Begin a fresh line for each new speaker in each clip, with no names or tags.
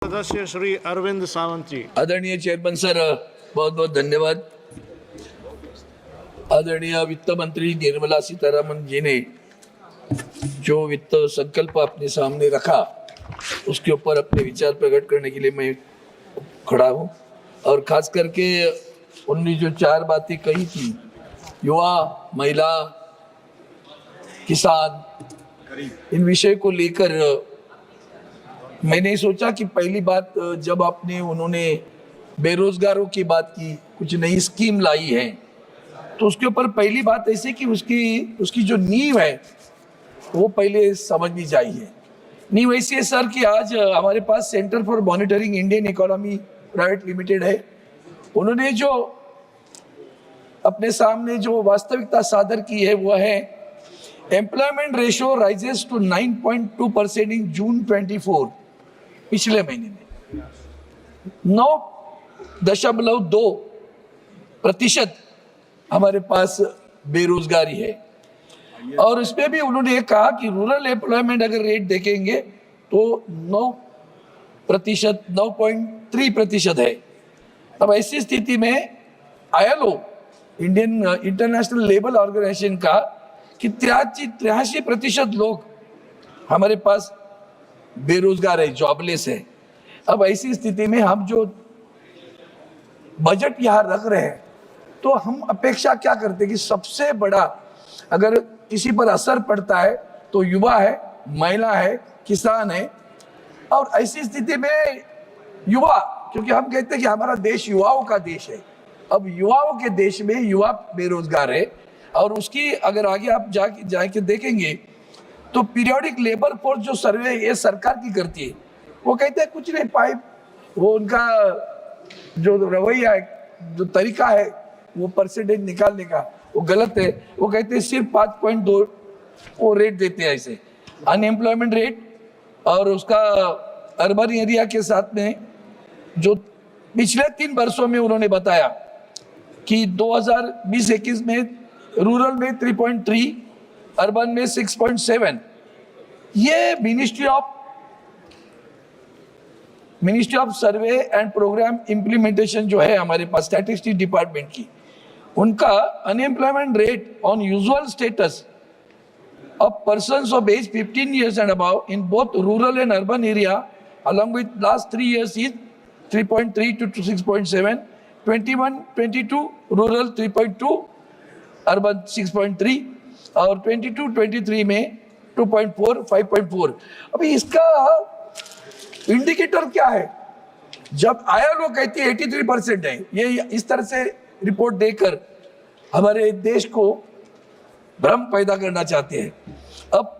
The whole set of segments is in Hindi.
सदस्य श्री अरविंद सावंत जी।
आदरणीय चेयरमैन सर, बहुत बहुत धन्यवाद। आदरणीय वित्त मंत्री निर्मला सीतारमण जी ने जो वित्त संकल्प अपने सामने रखा उसके ऊपर अपने विचार प्रकट करने के लिए मैं खड़ा हूँ। और खास करके उन्होंने जो चार बातें कही थी, युवा, महिला, किसान, इन विषय को लेकर मैंने सोचा कि पहली बात जब उन्होंने बेरोजगारों की बात की, कुछ नई स्कीम लाई है, तो उसके ऊपर पहली बात ऐसे कि उसकी जो नींव है वो पहले समझनी चाहिए। नींव ऐसी है सर कि आज हमारे पास centre for monitoring Indian economy private limited है। उन्होंने जो अपने सामने जो वास्तविकता सादर की है वो है एम्प्लॉयमेंट रेशियो राइजेस टू 9.2% इन जून 24। पिछले महीने में 9.2% हमारे पास बेरोजगारी है। और इसमें भी उन्होंने ये कहा कि रूरल एम्प्लॉयमेंट अगर रेट देखेंगे तो 9.3% है। अब ऐसी स्थिति में ILO, Indian international labour organization का कि 83% लोग हमारे पास बेरोजगार है, जॉबलेस है। अब ऐसी स्थिति में हम जो बजट यहाँ रख रहे हैं तो हम अपेक्षा क्या करते हैं कि सबसे बड़ा अगर किसी पर असर पड़ता है तो युवा है, महिला है, किसान है। और ऐसी स्थिति में युवा, क्योंकि हम कहते हैं कि हमारा देश युवाओं का देश है। अब युवाओं के देश में युवा बेरोजगार है और उसकी अगर आगे आप जाके देखेंगे तो पीरियोडिक लेबर फोर्स जो सर्वे ये सरकार की करती है, वो कहते हैं कुछ नहीं पाए, वो उनका जो रवैया है, जो तरीका है वो परसेंटेज निकालने का, वो गलत है। वो कहते हैं सिर्फ 5.2 वो रेट देते हैं ऐसे अनएम्प्लॉयमेंट रेट। और उसका अर्बन एरिया के साथ में जो पिछले 3 वर्षों में उन्होंने बताया कि 2020-21 में रूरल में 3.3, अर्बन में 6.7। ये ministry of survey and programme implementation जो है हमारे पास स्टैटिस्टिक्स डिपार्टमेंट की, उनका unemployment rate on usual status of persons of age 15 years and above in both rural and urban area along with last 3 years is 3.3 to 6.7, 21-22 rural 3.2, urban 6.3 और 22-23 में 2.4, 5.4। अभी इसका इंडिकेटर क्या है? जब ILO कहती है 83% है, ये इस तरह से रिपोर्ट देकर हमारे देश को भ्रम पैदा करना चाहते हैं। अब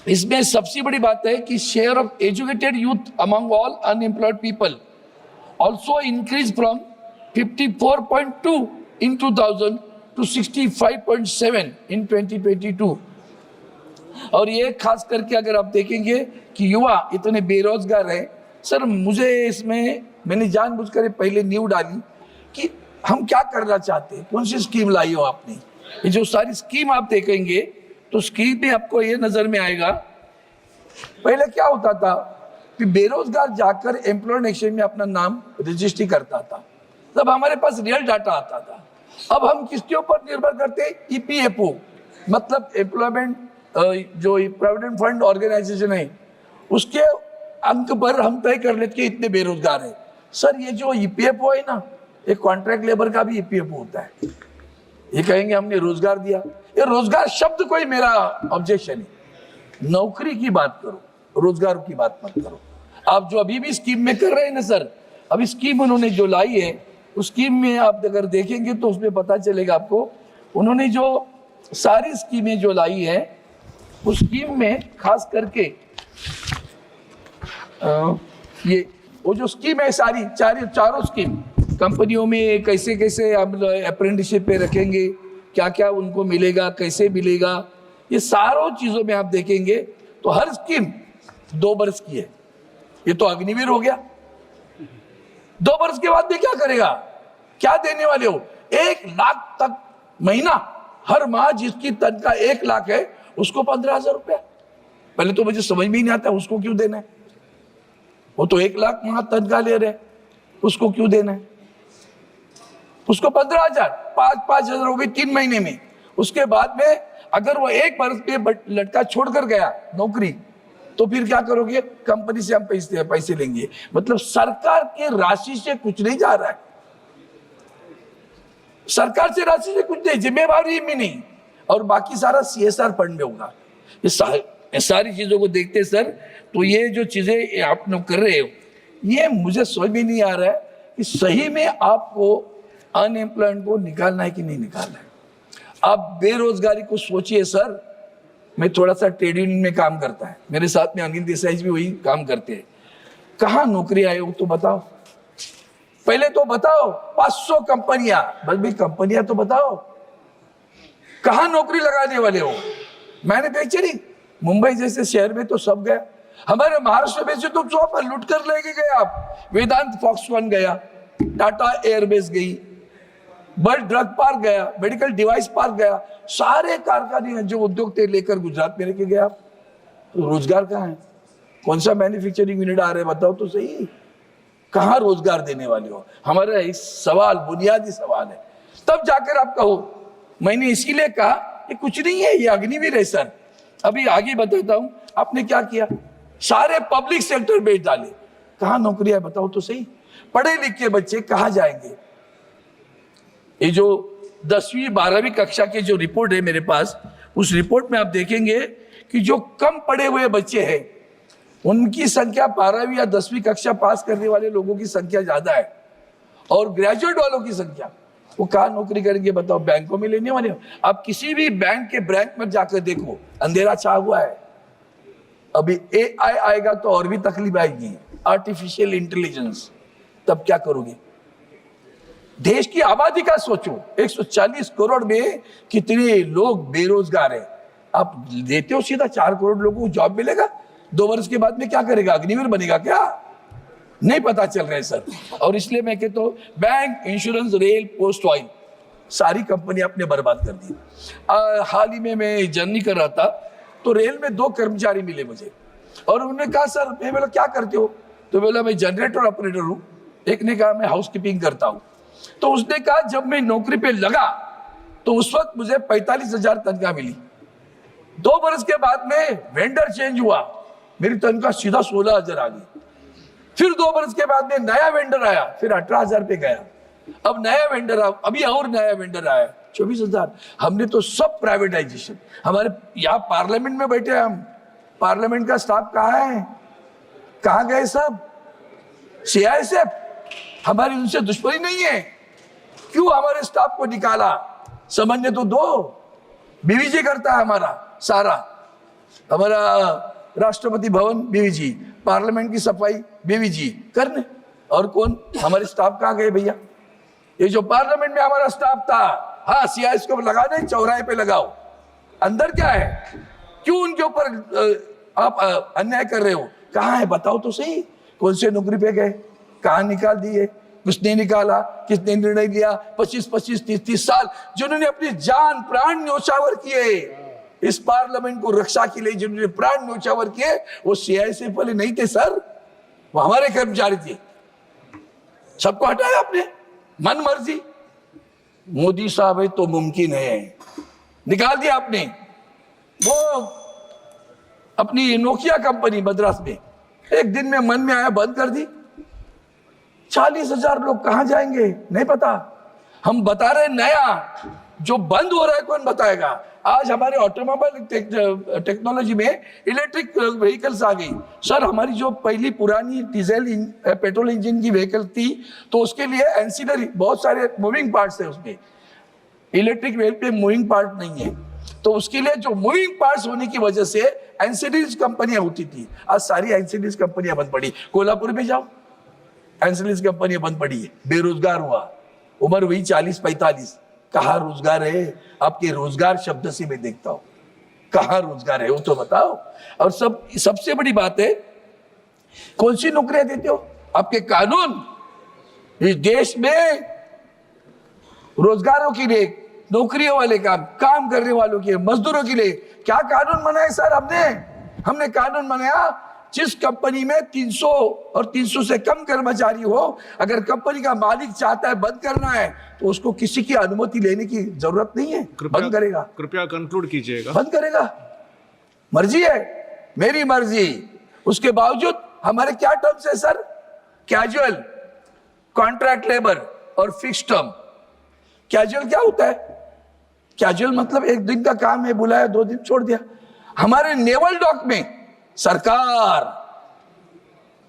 इसमें सबसे बड़ी बात है कि share of educated youth among all unemployed people also increase from 54.2 in 2000 to 65.7 in 2022। और ये खास करके अगर आप देखेंगे कि युवा इतने बेरोजगार हैं सर, मुझे इसमें मैंने जानबूझकर पहले न्यू डाली कि हम क्या करना चाहते हैं, कौन सी स्कीम लाई हो आपने। ये जो सारी स्कीम आप देखेंगे तो स्कीम में आपको ये नजर में आएगा, पहले क्या होता था कि बेरोजगार जाकर एम्प्लॉयमेंट एक्सचेंज में अपना नाम रजिस्ट्री करता था, तब हमारे पास रियल डाटा आता था। अब हम किसके ऊपर निर्भर करते हैं? EPFO, मतलब एम्प्लॉयमेंट जो प्रोविडेंट फंड ऑर्गेनाइजेशन है उसके अंक पर हम तय कर लेते हैं इतने बेरोजगार है। सर ये जो EPFO है ना, एक कॉन्ट्रैक्ट लेबर का भी EPFO होता है। ये कहेंगे हमने रोजगार दिया, ये रोजगार शब्द को ही मेरा ऑब्जेक्शन है। नौकरी की बात करो, रोजगार की बात मत करो। आप जो अभी भी स्कीम में कर रहे हैं ना सर, अभी स्कीम उन्होंने जो लाई है उस स्कीम में आप अगर देखेंगे तो उसमें पता चलेगा आपको, उन्होंने जो सारी स्कीमें जो लाई है उस स्कीम में खास करके ये वो जो स्कीम है सारी चारों स्कीम कंपनियों में कैसे कैसे आप अप्रेंटिसशिप पे रखेंगे, क्या क्या उनको मिलेगा, कैसे मिलेगा, ये सारों चीजों में आप देखेंगे तो हर स्कीम 2 वर्ष की है। ये तो अग्निवीर हो गया, 2 वर्ष के बाद में क्या करेगा, क्या देने वाले हो? 1 लाख तक महीना, हर माह जिसकी तनख्वाह 1 लाख है उसको 15,000 रुपया। पहले तो मुझे समझ में ही नहीं आता उसको क्यों देना है। वो तो 1 लाख वहां तनख्वाह ले रहे, उसको क्यों देना है? उसको 15,000, 5,000 हो गई 3 महीने में। उसके बाद में अगर वो 1 बरस पे लड़का छोड़कर गया नौकरी, तो फिर क्या करोगे? कंपनी से हम पैसे लेंगे। मतलब सरकार के राशि से कुछ नहीं जा रहा है, सरकार से राशि से कुछ नहीं, जिम्मेवारी में नहीं, और बाकी सारा CSR फंड में होगा। ये सारी चीजों को देखते सर, तो ये जो चीजें आप लोग कर रहे हो, ये मुझे समझ में नहीं आ रहा है कि सही में आपको अनएम्प्लॉयमेंट को निकालना है कि नहीं निकालना है। आप बेरोजगारी को सोचिए सर। मैं थोड़ा सा ट्रेड यूनियन में काम करता है, मेरे साथ में अनिल देसाई भी वही काम करते हैं। कहाँ नौकरी आयोग तो बताओ, पहले तो बताओ। 500 कंपनियां, बस भी कंपनियां तो बताओ, कहाँ नौकरी लगाने वाले हो? मैन्युफैक्चरिंग मुंबई जैसे शहर में तो सब गया, हमारे महाराष्ट्र में से तो सब लूट कर लेके गए आप। वेदांत फॉक्सकॉन गया, टाटा एयरबेस गई, बर्ड ड्रग पार्क गया, मेडिकल डिवाइस पार्क गया, सारे कारखाने जो उद्योग थे लेकर गुजरात में लेके गया। तो रोजगार कहाँ है? कौन सा मैन्युफैक्चरिंग यूनिट आ रहे हैं बताओ तो सही, कहाँ रोजगार देने वाले हो? हमारा इस सवाल बुनियादी सवाल है, तब जाकर आप कहो। मैंने इसीलिए कहा कि कुछ नहीं है, ये अग्निवीर है सर। अभी आगे बताता हूं आपने क्या किया, सारे पब्लिक सेक्टर बेच डाले, कहाँ नौकरियां बताओ तो सही? पढ़े लिखे बच्चे कहाँ जाएंगे? ये जो 10वीं 12वीं कक्षा के जो रिपोर्ट है मेरे पास, उस रिपोर्ट में आप देखेंगे कि जो कम पढ़े हुए बच्चे हैं उनकी संख्या 12वीं या 10वीं कक्षा पास करने वाले लोगों की संख्या ज्यादा है, और ग्रेजुएट वालों की संख्या, वो कहाँ नौकरी करेंगे बताओ? बैंकों में लेने वाले हो? आप किसी भी बैंक के ब्रांच में जाकर देखो, अंधेरा छा हुआ है। अभी AI आएगा तो और भी तकलीफ आएगी, आर्टिफिशियल इंटेलिजेंस, तब क्या करोगे? देश की आबादी का सोचो, 140 करोड़ में कितने लोग बेरोजगार हैं। आप देते हो सीधा 4 करोड़ लोगों को जॉब मिलेगा, 2 वर्ष के बाद में क्या करेगा? अग्निवीर बनेगा क्या? नहीं पता चल रहा है सर। और इसलिए मैं कहता हूँ, bank, insurance, rail, post, oil, सारी कंपनी आपने बर्बाद कर दी। हाल ही में मैं जर्नी कर रहा था, तो रेल में 2 कर्मचारी मिले मुझे, और उन्होंने कहा सर, मैं बोला क्या करते हो? तो बोला मैं जनरेटर ऑपरेटर हूँ। एक ने कहा मैं हाउस कीपिंग करता हूँ। तो उसने कहा जब मैं नौकरी पे लगा तो उस वक्त मुझे 45,000 तनख्वाह मिली। 2 वर्ष के बाद में वेंडर चेंज हुआ, मेरी तनख्वाह सीधा 16,000 आ गई। फिर 2 वर्ष के बाद में नया वेंडर आया, फिर 18,000 पे गया। अब नया वेंडर अभी और नया वेंडर आया, 24,000। हमने तो सब प्राइवेटाइजेशन, हमारे यहाँ पार्लियामेंट में बैठे हम, पार्लियामेंट का स्टाफ कहाँ है? कहाँ गए सब? CISF, हमारी उनसे दुश्मनी नहीं है, क्यों हमारे स्टाफ को निकाला? समझने तो दो। BVG करता है हमारा सारा, हमारा राष्ट्रपति भवन BVG, पार्लियामेंट की सफाई BVG करने, और कौन? हमारे स्टाफ कहाँ गए भैया? ये जो पार्लियामेंट में हमारा स्टाफ था, हाँ CIS को लगा नहीं, चौराहे पे लगाओ। अंदर क्या है? क्यों उनके ऊपर आप अन्याय कर रहे हो? कहाँ है बताओ तो सही? कौन से नौकरी पे गए? कहाँ निकाल दिए? किसने निकाला? किसने निर्णय लिया? 25-25, 30-30 साल जिन्होंने अपनी जान प्राण न्योछावर किए इस पार्लियामेंट को रक्षा के लिए, जिन्होंने प्राण न्योछावर किए, वो CISF वाले नहीं थे सर, वो हमारे कर्मचारी थे। सबको हटाया आपने मन मर्जी। मोदी साहब है तो मुमकिन है, निकाल दिया आपने। वो अपनी नोकिया कंपनी मद्रास में एक दिन में मन में आया बंद कर दी। 40,000 लोग कहां जाएंगे नहीं पता। हम बता रहे नया, जो बंद हो रहा है कौन बताएगा? आज हमारे ऑटोमोबाइल टेक्नोलॉजी में इलेक्ट्रिक व्हीकल्स आ गई सर। हमारी जो पहली पुरानी डीजल पेट्रोल इंजन की व्हीकल थी, तो उसके लिए एंसिलरी बहुत सारे मूविंग पार्ट्स है उसमें। इलेक्ट्रिक व्हीकल पे मूविंग पार्ट नहीं है, तो उसके लिए जो मूविंग पार्ट्स होने की वजह से एंसिलरीज कंपनियां होती थी, आज सारी एंसिलरीज कंपनियां बंद पड़ी। कोल्हापुर में जाओ, एंसिलरीज कंपनियां बंद पड़ी है, बेरोजगार हुआ, उम्र हुई 40-45। कहाँ रोजगार है? आपके रोजगार शब्द से मैं देखता हूं, कहाँ रोजगार है वो तो बताओ। और सबसे बड़ी बात है, कौन सी नौकरियां देते हो? आपके कानून इस देश में रोजगारों के लिए, नौकरियों वाले काम करने वालों के, मजदूरों के लिए क्या कानून बनाए सर? हमने कानून बनाया जिस कंपनी में 300 और 300 से कम कर्मचारी हो, अगर कंपनी का मालिक चाहता है बंद करना है तो उसको किसी की अनुमति लेने की जरूरत नहीं है, बंद करेगा।
कृपया कंक्लूड कीजिएगा।
बंद करेगा, मर्जी है, मेरी मर्जी। उसके बावजूद हमारे क्या टर्म्स है सर? कैजुअल, कॉन्ट्रैक्ट लेबर और फिक्स टर्म। कैजुअल क्या होता है? कैजुअल मतलब एक दिन का काम है, बुलाया 2 दिन छोड़ दिया। हमारे नेवल डॉक में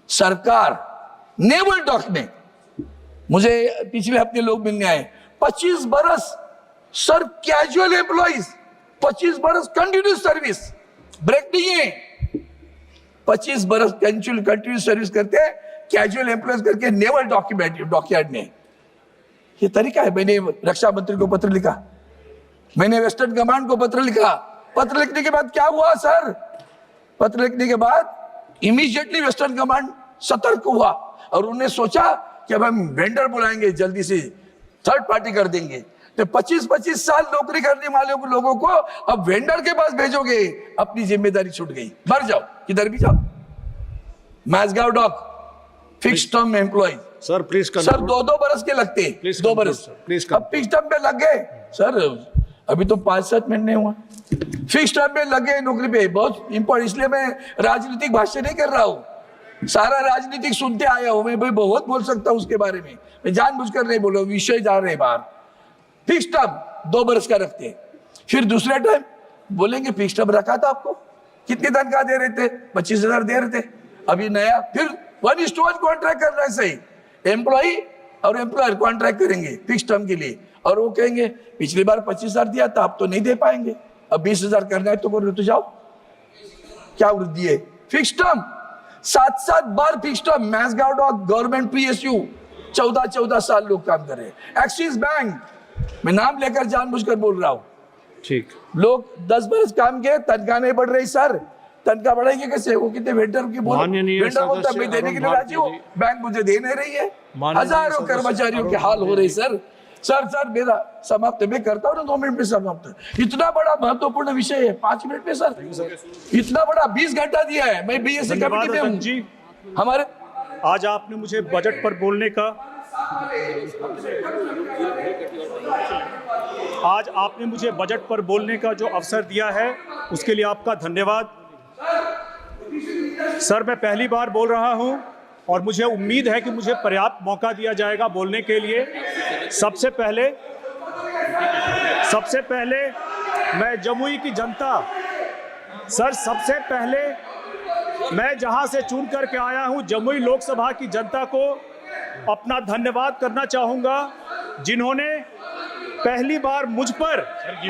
सरकार नेवल डॉक में, मुझे पिछले हफ्ते लोग मिलने आए, 25 बरस सर कैजुअल एम्प्लॉइज, 25 बरस कंटिन्यूस सर्विस, ब्रेक नहीं है। 25 बरस कंटिन्यूस सर्विस करते हैं कैजुअल एम्प्लॉइज करके नेवल डॉकयार्ड में। ये तरीका है। मैंने रक्षा मंत्री को पत्र लिखा, मैंने वेस्टर्न कमांड को पत्र लिखा। पत्र लिखने के बाद क्या हुआ सर? पत्र लिखने के बाद इमीडिएटली वेस्टर्न कमांड सतर्क हुआ और उन्होंने सोचा कि अब हम वेंडर बुलाएंगे, जल्दी से थर्ड पार्टी कर देंगे। तो 25-25 साल नौकरी करने वाले लोगों को अब वेंडर के पास भेजोगे, अपनी जिम्मेदारी छूट गई। मर जाओ, किधर भी जाओ। Mazagaon dock fix term employ
sir please
sir 2-2 बरस के लगते हैं, 2 बरस। अब फिक्स टर्म पे लग गए सर, अभी तो 5-7 महीने हुआ फिक्स टर्म में लग गए नौकरी पे। बहुत इंपॉर्टेंट, इसलिए मैं राजनीतिक भाषण नहीं कर रहा हूँ, सारा राजनीतिक सुनते आया हूं। मैं भाई बहुत बोल सकता हूं उसके बारे में, मैं जानबूझकर नहीं बोल रहा हूं, विषय जा रहे हैं बाहर। फिक्स टर्म 2 बरस का रखते हैं, फिर दूसरे टाइम बोलेंगे फिक्स टर्म रखा था आपको, कितनी तनख्वाह दे रहे थे? 25,000 दे रहे थे। अभी नया फिर 1:1 कॉन्ट्रैक्ट करना है, सही। एम्प्लॉई और एम्प्लॉयर कॉन्ट्रैक्ट करेंगे फिक्स टर्म के लिए, और वो कहेंगे पिछली बार 25,000 दिया था, अब तो नहीं दे पाएंगे, अब 20,000 करना है तो करो, तो जाओ। क्या वृद्धि है? फिक्स टर्म 7-7 बार fix term. Mazagaon dock government PSU 14 साल लोग काम कर रहे हैं। एक्सिस बैंक, मैं नाम लेकर जानबूझकर बोल रहा हूं,
ठीक।
लोग 10 बरस काम किए, तनख्वाह नहीं बढ़ रही सर। तनख्वाह बढ़ाएंगे कैसे? वो कितने वेंडर की बोलो, वेंडर बोलता मैं देने के लिए राजी हूं, बैंक मुझे दे नहीं रही है। हजारों कर्मचारियों के हाल हो रहे सर। सर मेरा समाप्त, मैं करता हूँ ना 2 मिनट में समाप्त। इतना बड़ा महत्वपूर्ण विषय है, 5 मिनट में सर, इतना बड़ा 20 घंटा दिया है। मैं BSc कमेटी में हूँ
जी।
हमारे।
आज आपने मुझे बजट पर बोलने का जो अवसर दिया है उसके लिए आपका धन्यवाद। सर मैं पहली बार बोल रहा हूं और मुझे उम्मीद है कि मुझे पर्याप्त मौका दिया जाएगा बोलने के लिए। सबसे पहले मैं जमुई की जनता, सर सबसे पहले मैं जहां से चुन करके आया हूं जमुई लोकसभा की जनता को अपना धन्यवाद करना चाहूंगा, जिन्होंने पहली बार मुझ पर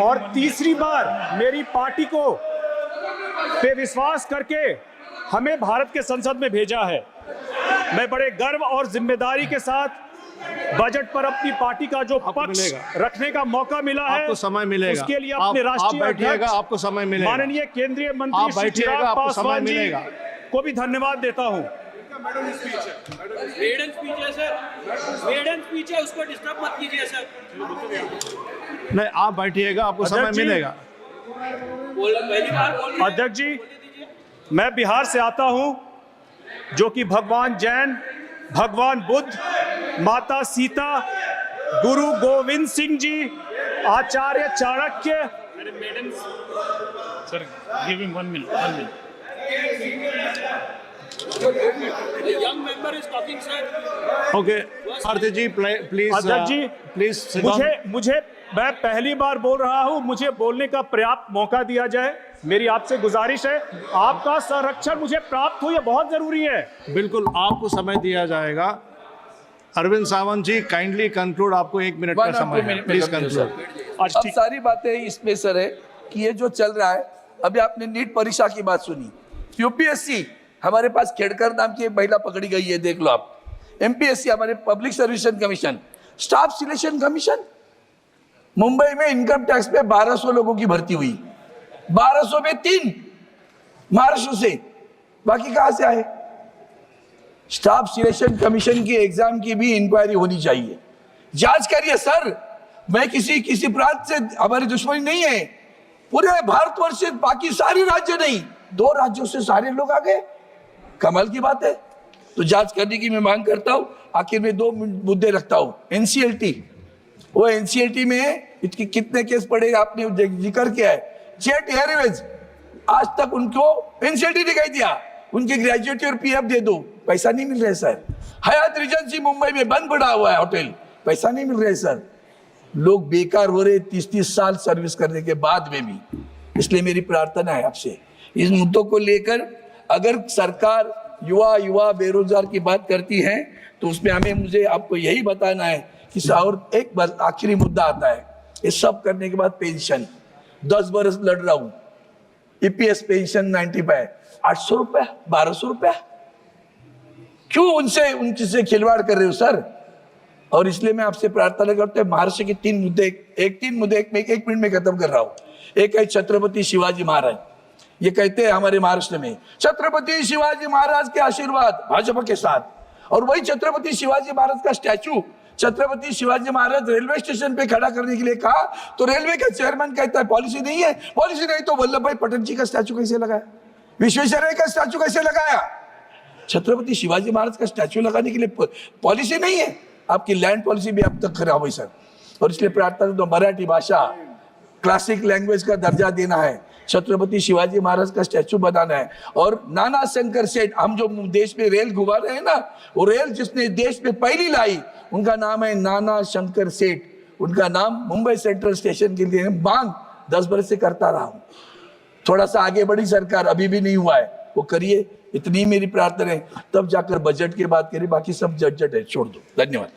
और तीसरी बार मेरी पार्टी को पे विश्वास करके हमें भारत के संसद में भेजा है। मैं बड़े गर्व और जिम्मेदारी के साथ बजट पर अपनी पार्टी का जो पक्ष रखने का मौका मिला है,
आपको समय मिलेगा,
उसके लिए अपने राष्ट्रीय अध्यक्ष
आपको समय मिलेगा,
माननीय केंद्रीय मंत्री श्री चिराग पासवान जी को भी धन्यवाद देता हूं।
मेडन स्पीच है सर, मेडन स्पीच है, उसको डिस्टर्ब मत कीजिए सर।
नहीं, आप बैठिएगा, आपको समय मिलेगा।
अध्यक्ष जी, मैं बिहार से आता हूं, जो कि भगवान जैन, भगवान Buddha, Mata Sita, Guru Gobind Singh ji, Acharya Chanakya.
Sir give him 1 minute. The young member is talking, sir.
Okay, Aarti ji please.
अध्यक्ष जी,
प्लीज
मैं पहली बार बोल रहा हूं, मुझे बोलने का पर्याप्त मौका दिया जाए। मेरी आपसे गुजारिश है, आपका संरक्षण मुझे प्राप्त हो, यह बहुत जरूरी है।
बिल्कुल, आपको समय दिया जाएगा। अरविंद सावंत जी काइंडली कंक्लूड, आपको 1 मिनट का समय है, प्लीज कंक्लूड।
अब सारी बातें इसमें सर है कि ये जो चल रहा है, अभी आपने नीट परीक्षा की बात सुनी, UPSC हमारे पास खेड़कर नाम की एक महिला पकड़ी गई है, देख लो आप। MPSC हमारे public service commission, staff selection commission, Mumbai में इनकम टैक्स पे 1200 लोगों की भर्ती हुई, 1200 में 3 महाराष्ट्र से, बाकी कहां से आए? स्टाफ सिलेक्शन कमीशन की एग्जाम की भी इंक्वायरी होनी चाहिए, जांच करिए सर। मैं किसी प्रांत से हमारी दुश्मनी नहीं है, पूरे भारतवर्ष से, बाकी सारे राज्य नहीं, 2 राज्यों से सारे लोग आ गए। कमाल की बात है। तो जांच करने की मैं मांग करता हूं। आखिर में 2 मुद्दे रखता हूं। एनसीएलटी, वो एनसीएलटी में इसके कितने केस पड़े आपने जिक्र किया है। जेट एयरवेज आज तक उनको एनसीएलटी दिखाई दिया, उनके ग्रेजुएटी और पीएफ दे दो, पैसा नहीं मिल रहा है सर। हयात रिजेंसी मुंबई में बंद पड़ा हुआ है होटल, पैसा नहीं मिल रहा है सर। लोग बेकार हो रहे 30-30 साल सर्विस करने के बाद में भी। इसलिए मेरी प्रार्थना है आपसे, इस मुद्दों को लेकर अगर सरकार युवा बेरोजगार की बात करती है तो उसमें मुझे आपको यही बताना है कि और एक बार आखिरी मुद्दा आता है। ये सब करने के बाद पेंशन 10 बरस लड़ रहा हूं, ईपीएस पेंशन 95, 800 रुपया, 1200 रुपया, क्यों उनसे खिलवाड़ कर रहे हो सर। और इसलिए मैं आपसे प्रार्थना करता हूं, महाराष्ट्र के 3 मुद्दे एक मिनट में खत्म कर रहा हूं। एक है छत्रपति शिवाजी महाराज। ये कहते हैं हमारे महाराष्ट्र में छत्रपति शिवाजी महाराज के आशीर्वाद भाजपा के साथ, और वही छत्रपति शिवाजी महाराज का statue Chhatrapati Shivaji Maharaj railway station पे खड़ा करने के लिए कहा तो रेलवे का चेयरमैन कहता है पॉलिसी नहीं है। पॉलिसी नहीं तो वल्लभ भाई पटेल जी का स्टैचू कैसे लगाया, विश्वेश्वरैया का स्टैचू कैसे लगाया। छत्रपति शिवाजी महाराज का स्टैचू लगाने के लिए पॉलिसी नहीं है। आपकी लैंड पॉलिसी भी अब तक खराब हुई सर। और इसलिए प्रार्थना तो मराठी भाषा क्लासिक लैंग्वेज का दर्जा देना है, छत्रपति शिवाजी महाराज का स्टैचू बनाना है। और नाना शंकर सेठ, हम जो देश में रेल घुमा रहे हैं ना, वो रेल जिसने देश में पहली लाई उनका नाम है नाना शंकर सेठ। उनका नाम मुंबई सेंट्रल स्टेशन के लिए मांग 10 बरस से करता रहा हूं। थोड़ा सा आगे बढ़ी सरकार, अभी भी नहीं हुआ है, वो करिए, इतनी मेरी प्रार्थना है। तब जाकर बजट की बात करिए, बाकी सब झट है, छोड़ दो। धन्यवाद।